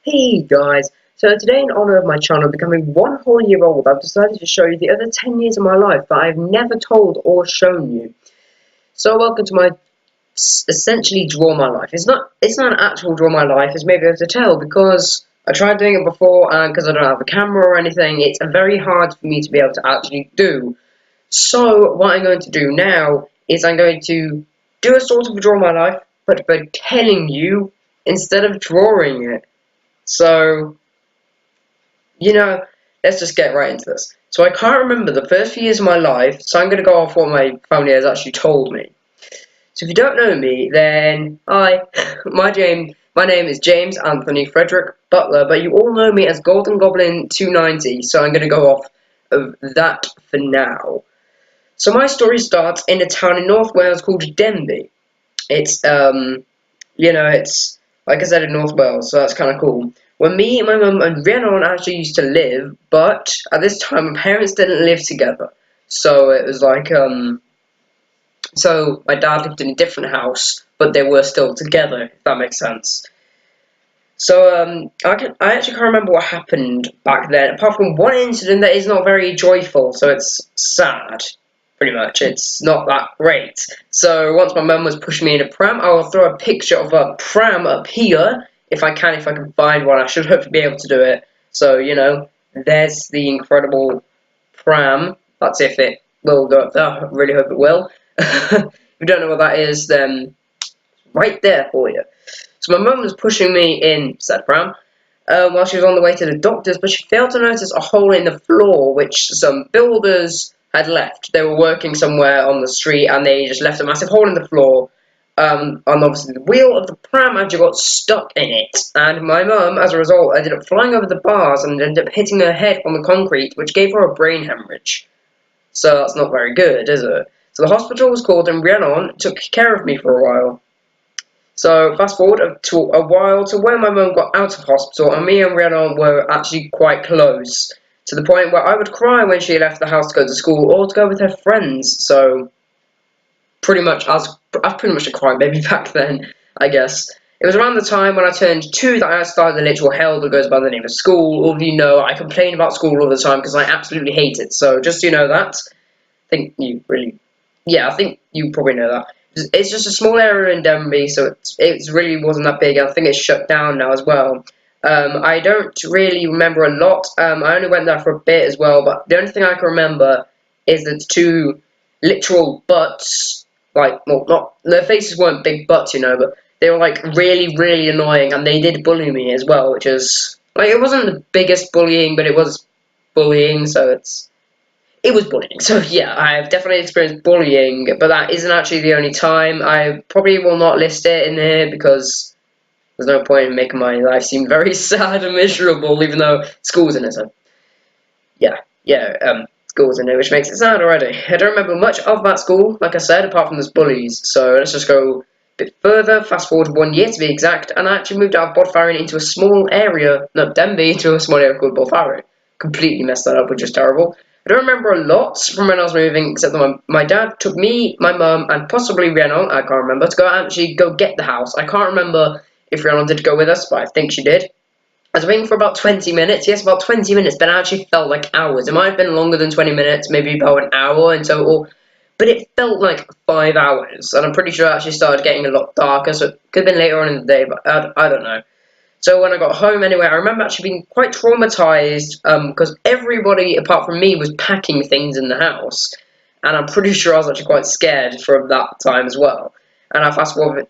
Hey guys, so today in honour of my channel becoming 1 whole year old, I've decided to show you the other 10 years of my life that I've never told or shown you. So welcome to my essentially draw my life. It's not an actual draw my life, it's maybe able to tell because I tried doing it before and because I don't have a camera or anything, it's very hard for me to be able to actually do. So what I'm going to do now is I'm going to do a sort of draw my life, but by telling you instead of drawing it. So you know, let's just get right into this. So I can't remember the first few years of my life, so I'm going to go off what my family has actually told me. So if you don't know me, then hi, my name is James Anthony Frederick Butler, but you all know me as Golden Goblin 290, so I'm going to go off of that for now. So my story starts in a town in North Wales called Denbigh. It's it's like I said in North Wales, so that's kind of cool. When me, my mum, and Rhiannon actually used to live, but at this time my parents didn't live together. So it was like so my dad lived in a different house, but they were still together. If that makes sense. So I actually can't remember what happened back then, apart from one incident that is not very joyful. So it's sad, pretty much. It's not that great. So once my mum was pushing me in a pram, I will throw a picture of a pram up here if I can. If I can find one, I should hopefully be able to do it. So there's the incredible pram. That's if it will go up there. I really hope it will. If you don't know what that is, then right there for you. So my mum was pushing me in said pram while she was on the way to the doctor's, but she failed to notice a hole in the floor which some builders had left. They were working somewhere on the street and they just left a massive hole in the floor. And obviously the wheel of the pram actually got stuck in it. And my mum, as a result, ended up flying over the bars and ended up hitting her head on the concrete, which gave her a brain hemorrhage. So that's not very good, is it? So the hospital was called and Rhiannon took care of me for a while. So fast forward to a while to when my mum got out of hospital, and me and Rhiannon were actually quite close, to the point where I would cry when she left the house to go to school or to go with her friends. So pretty much, I was pretty much a crybaby back then, I guess. It was around the time when I turned 2 that I started the literal hell that goes by the name of school. All of you know I complain about school all the time because I absolutely hate it. So just so you know that, I think you probably know that. It's just a small area in Denbigh, so it really wasn't that big. I think it's shut down now as well. I don't really remember a lot. I only went there for a bit as well, but the only thing I can remember is the two literal butts. Like, well, not their faces weren't big butts, but they were like really, really annoying, and they did bully me as well, which is like it wasn't the biggest bullying, but it was bullying, so it was bullying. So yeah, I've definitely experienced bullying, but that isn't actually the only time. I probably will not list it in here because there's no point in making my life seem very sad and miserable, even though school's in it. So school's in it, which makes it sad already. I don't remember much of that school, like I said, apart from there's bullies. So let's just go a bit further, fast forward 1 year to be exact, and I actually moved out of Bodfarian into a small area, no, Denbigh, into a small area called Bodfarian. Completely messed that up, which is terrible. I don't remember a lot from when I was moving, except that my dad took me, my mum, and possibly Rhiannon, I can't remember, to go get the house. I can't remember if Rhiannon did go with us, but I think she did. I was waiting for about 20 minutes. Yes, about 20 minutes, but it actually felt like hours. It might have been longer than 20 minutes, maybe about an hour in total, but it felt like 5 hours. And I'm pretty sure it actually started getting a lot darker, so it could have been later on in the day, but I don't know. So when I got home anyway, I remember actually being quite traumatized because everybody apart from me was packing things in the house. And I'm pretty sure I was actually quite scared from that time as well. And I fast forward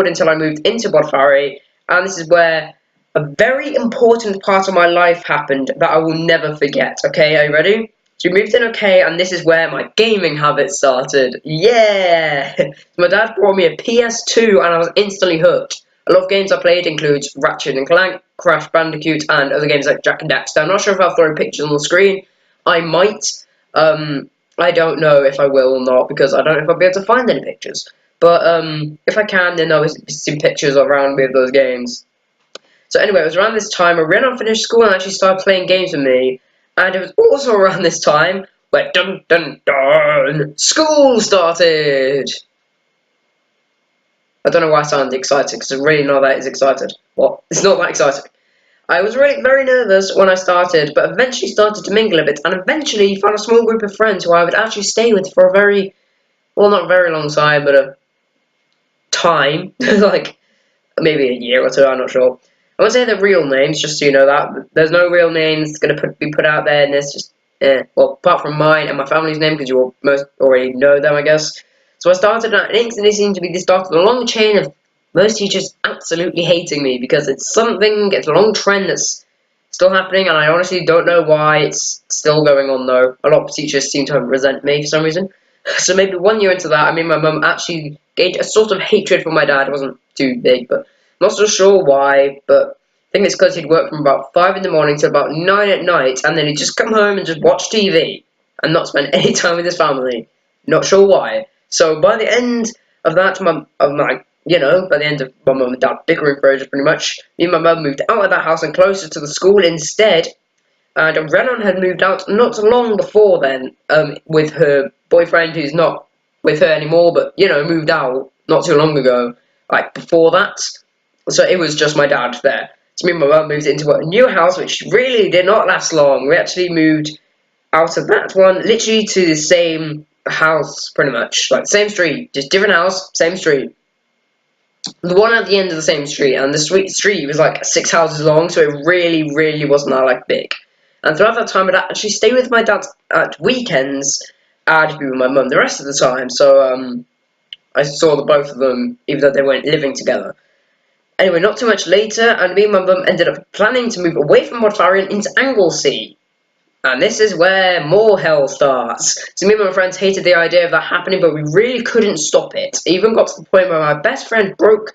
until I moved into Bodfari, and this is where a very important part of my life happened that I will never forget. Okay, are you ready? So we moved in okay, and this is where my gaming habit started. Yeah! My dad brought me a PS2 and I was instantly hooked. A lot of games I played includes Ratchet and Clank, Crash Bandicoot, and other games like Jak and Daxter. I'm not sure if I'll throw pictures on the screen. I might. I don't know if I will or not because I don't know if I'll be able to find any pictures. But if I can, then I'll be some pictures around me of those games. So anyway, it was around this time I ran on finished school and actually started playing games with me. And it was also around this time where dun dun dun school started. I don't know why I sound excited because I'm really not that excited. Well, it's not that exciting. I was really very nervous when I started, but eventually started to mingle a bit, and eventually found a small group of friends who I would actually stay with for a very, well, not very long time, but a time, like maybe a year or two, I'm not sure. I won't say the real names, just so you know that. There's no real names going to be put out there, and it's just, well, apart from mine and my family's name, because you all most already know them, I guess. So I started, and it instantly seemed to be the start of a long chain of most teachers absolutely hating me, because it's a long trend that's still happening, and I honestly don't know why it's still going on, though. A lot of teachers seem to resent me for some reason. So maybe 1 year into that, I mean, my mum actually gained a sort of hatred for my dad. It wasn't too big, but I'm not so sure why, but I think it's because he'd work from about 5 in the morning to about 9 at night, and then he'd just come home and just watch TV and not spend any time with his family. Not sure why. So by the end of that, by the end of my mum and dad bickering for ages pretty much, me and my mum moved out of that house and closer to the school instead. And Renan had moved out not long before then, with her boyfriend, who's not with her anymore, but, moved out not too long ago, like before that. So it was just my dad there. So me and my mum moved into a new house, which really did not last long. We actually moved out of that one, literally to the same house, pretty much. Like, same street, just different house, same street. The one at the end of the same street, and the street was like 6 houses long, so it really, really wasn't that like big. And throughout that time, I'd actually stay with my dad at weekends. I'd be with my mum the rest of the time. So I saw the both of them, even though they weren't living together. Anyway, not too much later, and me and my mum ended up planning to move away from Modfarian into Anglesey. And this is where more hell starts. So me and my friends hated the idea of that happening, but we really couldn't stop it. It even got to the point where my best friend broke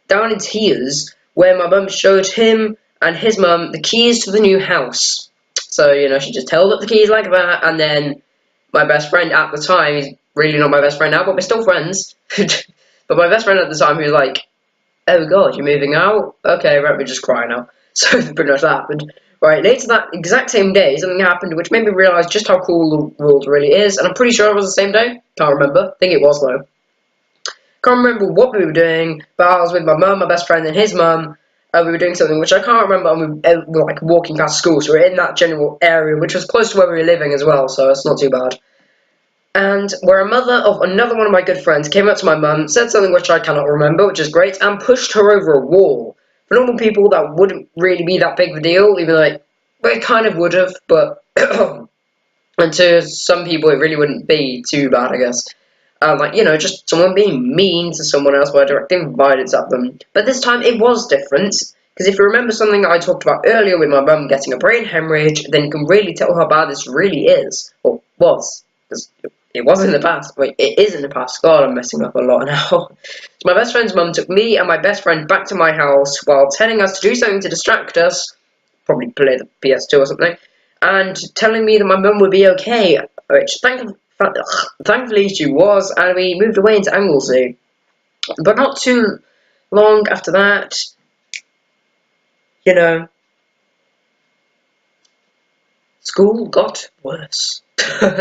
down in tears, where my mum showed him and his mum the keys to the new house. So, she just held up the keys like that, and then my best friend at the time, he's really not my best friend now, but we're still friends. But my best friend at the time, he was like, "Oh god, you're moving out? Okay, let me just cry now." So pretty much that happened. Right, later that exact same day, something happened which made me realise just how cool the world really is, and I'm pretty sure it was the same day. Can't remember. I think it was though. Can't remember what we were doing, but I was with my mum, my best friend, and his mum. We were doing something which I can't remember, and we were like walking past school, so we were in that general area, which was close to where we were living as well, so it's not too bad. And where a mother of another one of my good friends came up to my mum, said something which I cannot remember, which is great, and pushed her over a wall. For normal people, that wouldn't really be that big of a deal, even though it kind of would have, but and to some people it really wouldn't be too bad, I guess. Just someone being mean to someone else by directing violence at them. But this time it was different, because if you remember something that I talked about earlier with my mum getting a brain hemorrhage, then you can really tell how bad this really is, or was, because it was in the past. Wait, it is in the past. God, I'm messing up a lot now. So my best friend's mum took me and my best friend back to my house while telling us to do something to distract us, probably play the PS2 or something, and telling me that my mum would be okay, which thankfully she was, and we moved away into Anglesey. But not too long after that, school got worse.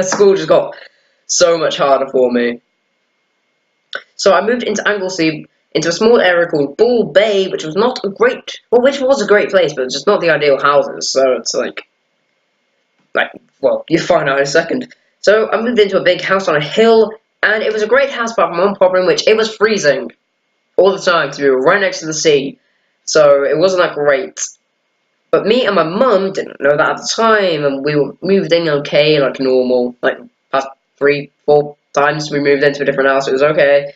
School just got so much harder for me. So I moved into Anglesey, into a small area called Bull Bay, which was which was a great place, but just not the ideal houses. So it's well, you find out in a second. So I moved into a big house on a hill, and it was a great house apart from one problem, which it was freezing all the time because we were right next to the sea. So it wasn't that great. But me and my mum didn't know that at the time, and we moved in okay, like normal. Like past 3, 4 times we moved into a different house, it was okay.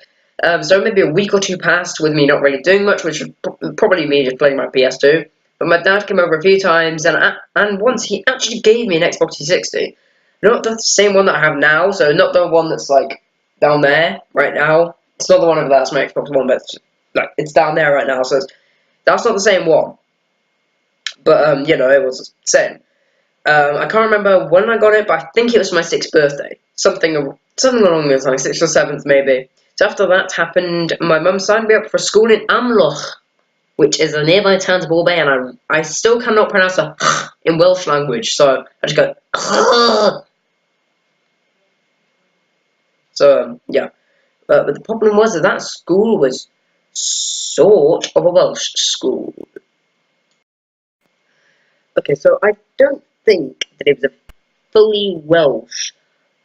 So maybe a week or two passed with me not really doing much, which was probably me just playing my PS2. But my dad came over a few times, and once he actually gave me an Xbox 360. Not the same one that I have now, so not the one that's like down there right now. It's not the one over there, that's my Xbox One, but it's down there right now, so that's not the same one. But it was the same. I can't remember when I got it, but I think it was my 6th birthday. Something along those lines, 6th or 7th maybe. So after that happened, my mum signed me up for school in Amlwch, which is a nearby town to Bull Bay, and I still cannot pronounce the in Welsh language, so I just go So yeah. But the problem was that school was sort of a Welsh school. Okay, so I don't think that it was a fully Welsh,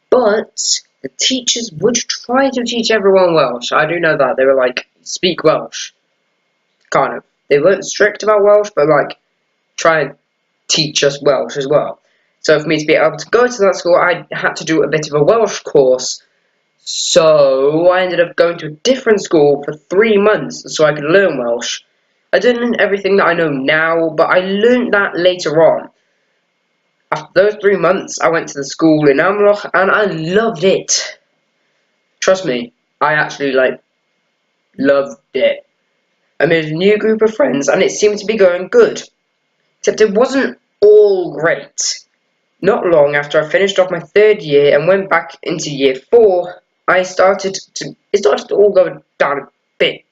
but the teachers would try to teach everyone Welsh. I do know that. They were like, speak Welsh. Kind of. They weren't strict about Welsh, but like, try and teach us Welsh as well. So for me to be able to go to that school, I had to do a bit of a Welsh course. So I ended up going to a different school for 3 months so I could learn Welsh. I didn't learn everything that I know now, but I learned that later on. After those 3 months, I went to the school in Amlwch and I loved it. Trust me, I actually loved it. I made a new group of friends and it seemed to be going good. Except it wasn't all great. Not long after I finished off my 3rd year and went back into year 4, it started to all go down a bit.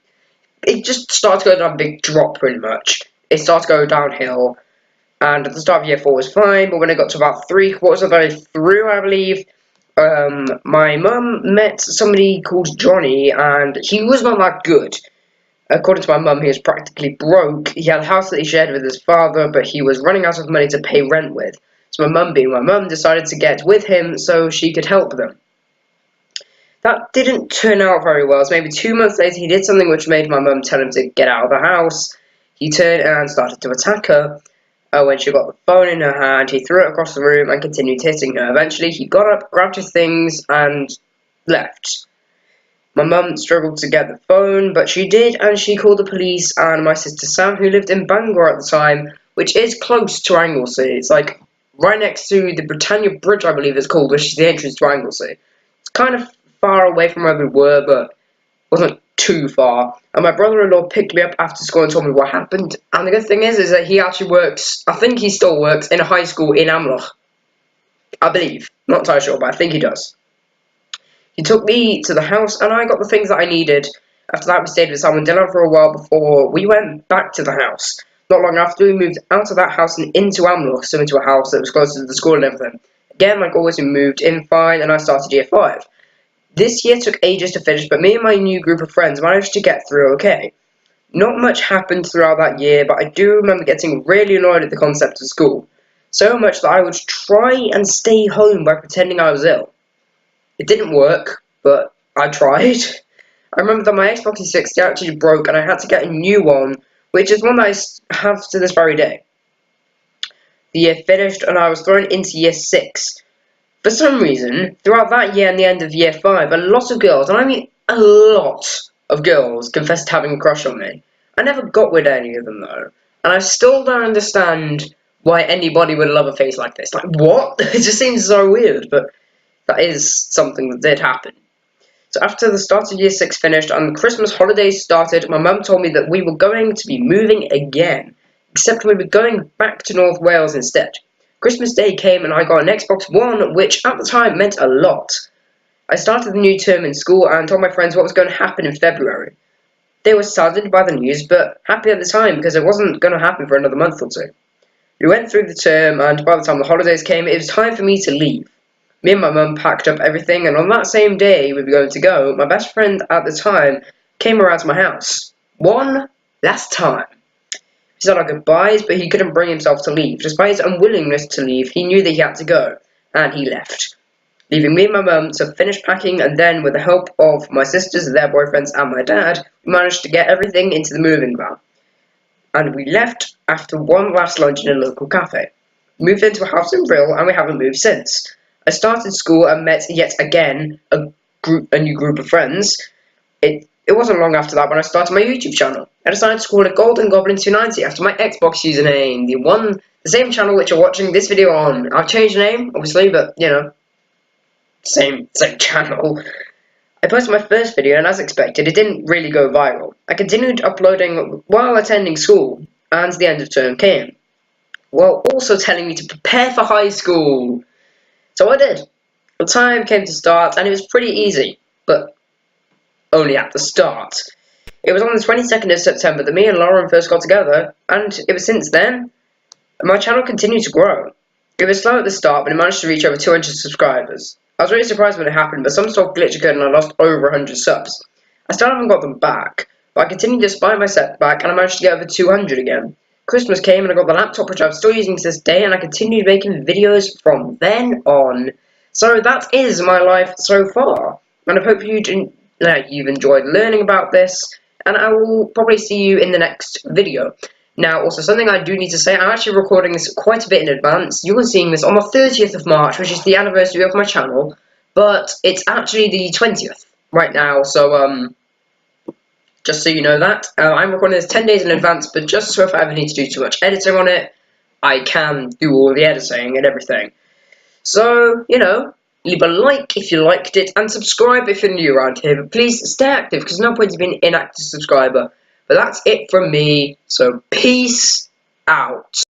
It just started to go down a big drop pretty much. It started to go downhill. And at the start of year 4 was fine, but when I got to about 3/4 of the way through, I believe, my mum met somebody called Johnny, and he was not that good. According to my mum, he was practically broke. He had a house that he shared with his father, but he was running out of money to pay rent with. So my mum, being my mum, decided to get with him so she could help them. That didn't turn out very well. So maybe 2 months later, he did something which made my mum tell him to get out of the house. He turned and started to attack her. When she got the phone in her hand, he threw it across the room and continued hitting her. Eventually, he got up, grabbed his things, and left. My mum struggled to get the phone, but she did, and she called the police and my sister Sam, who lived in Bangor at the time, which is close to Anglesey. It's like right next to the Britannia Bridge, I believe it's called, which is the entrance to Anglesey. It's kind of far away from where we were, but wasn't too far. And my brother-in-law picked me up after school and told me what happened. And the good thing is that he actually works, I think he still works, in a high school in Amlwch. I believe. Not entirely sure, but I think he does. He took me to the house and I got the things that I needed. After that, we stayed with Sam and Dylan for a while before we went back to the house. Not long after, we moved out of that house and into Amlwch, so into a house that was closer to the school and everything. Again, like always, we moved in fine and I started year 5. This year took ages to finish, but me and my new group of friends managed to get through okay. Not much happened throughout that year, but I do remember getting really annoyed at the concept of school. So much that I would try and stay home by pretending I was ill. It didn't work, but I tried. I remember that my Xbox 360 actually broke and I had to get a new one, which is one that I have to this very day. The year finished and I was thrown into year 6. For some reason, throughout that year and the end of year 5, a lot of girls, and I mean a lot of girls, confessed having a crush on me. I never got with any of them though, and I still don't understand why anybody would love a face like this. Like, what? It just seems so weird, but that is something that did happen. So after the start of year 6 finished and the Christmas holidays started, my mum told me that we were going to be moving again, except we were going back to North Wales instead. Christmas Day came and I got an Xbox One, which at the time meant a lot. I started the new term in school and told my friends what was going to happen in February. They were saddened by the news, but happy at the time because it wasn't going to happen for another month or 2. We went through the term and by the time the holidays came, it was time for me to leave. Me and my mum packed up everything and on that same day we were going to go, my best friend at the time came around to my house. One last time. He said our goodbyes, but he couldn't bring himself to leave. Despite his unwillingness to leave, he knew that he had to go, and he left, leaving me and my mum to finish packing, and then, with the help of my sisters, their boyfriends, and my dad, we managed to get everything into the moving van. And we left after one last lunch in a local cafe. We moved into a house in Brill, and we haven't moved since. I started school and met, yet again, a new group of friends. It wasn't long after that when I started my YouTube channel. I decided to call it Golden Goblin 290 after my Xbox username, the same channel which you're watching this video on. I've changed the name, obviously, but, you know, same channel. I posted my first video, and as expected, it didn't really go viral. I continued uploading while attending school, and the end of term came, while also telling me to prepare for high school. So I did. The time came to start, and it was pretty easy, but only at the start. It was on the 22nd of September that me and Lauren first got together, and it was since then. My channel continued to grow. It was slow at the start, but it managed to reach over 200 subscribers. I was really surprised when it happened, but some sort of glitch occurred and I lost over 100 subs. I still haven't got them back, but I continued despite my setback, and I managed to get over 200 again. Christmas came and I got the laptop, which I'm still using to this day, and I continued making videos from then on. So that is my life so far, and I hope you've enjoyed learning about this, and I will probably see you in the next video. Now, also, something I do need to say, I'm actually recording this quite a bit in advance. You are seeing this on the 30th of March, which is the anniversary of my channel, but it's actually the 20th right now, so, just so you know that. I'm recording this 10 days in advance, but just so if I ever need to do too much editing on it, I can do all the editing and everything. So, leave a like if you liked it, and subscribe if you're new around here, but please stay active, because no point in being an inactive subscriber. But that's it from me, so peace out.